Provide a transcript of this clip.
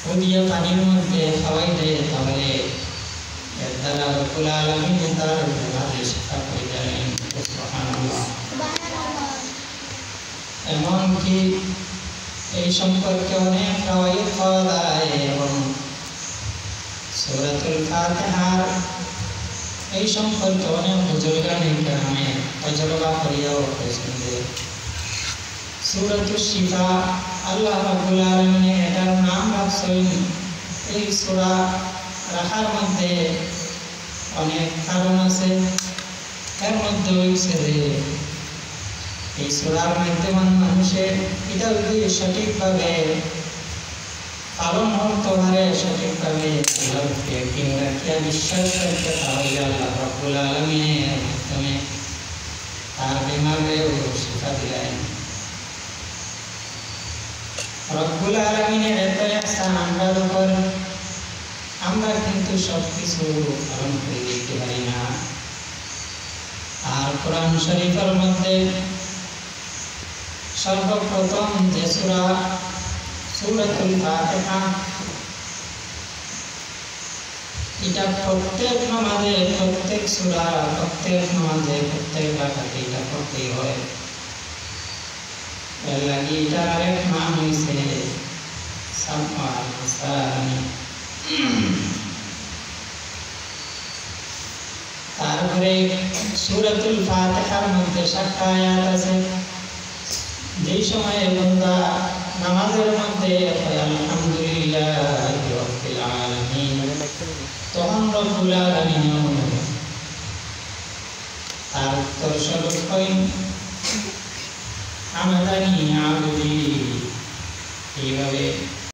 ওদিয়া পানির মধ্যে খাওয়াই দেয় তাহলে এর দ্বারা রব্বুল আলামিন তার গুনাহের শিক্ষা করে দেন। সুবহানাল্লাহ। এমনকি এই সম্পর্কে অনেক ফাওয়াইদ পাওয়া যায় এবং সূরাতুল ফাতিহার এই সম্পর্কে অনেক বুজুর্গানে কেরামে তজরবা করিয়াও বলেছেন যে সূরাতুশ শিফা আল্লাহ রাব্বুল আলামিন এটার নাম রাখছেন এই সূরা রাখার মধ্যে অনেক কারণ আছে। এর মধ্যে হইছে যে এই সূরার মাধ্যমে মানুষের এটা যদি সঠিকভাবে পালন করতে পারে, সঠিকভাবে আল্লাহকে কিংবা বিশ্বাস করতে তাহলে আল্লাহ রাব্বুল আলামিনের মাধ্যমে তার বিমারেও শিক্ষা দিলেন। রব্বুল আলামিনের এত ইহসান আমরার উপর, আমরা কিন্তু সব কিছু পালন করে দিতে পারি না। আর কোরআন শরীফের মধ্যে সর্বপ্রথম যে সূরা সূরাতুল ফাতিহা, এটা প্রত্যেক নামাজে, প্রত্যেক সূরা, প্রত্যেক নামাজে, প্রত্যেক রাকাতে এটা পড়তেই হয়। এর লাগি এটার আরেক নাম হয়েছে সাব্বাল মাসানি। তারপরে সূরাতুল ফাতিহার মধ্যে 7টা আয়াত আছে। যেই সময়ে বান্দা নামাজের মধ্যে আলহামদুলিল্লাহি রাব্বিল আলামিন, তখন রব্বুল আলামিন তার উত্তর স্বরূপ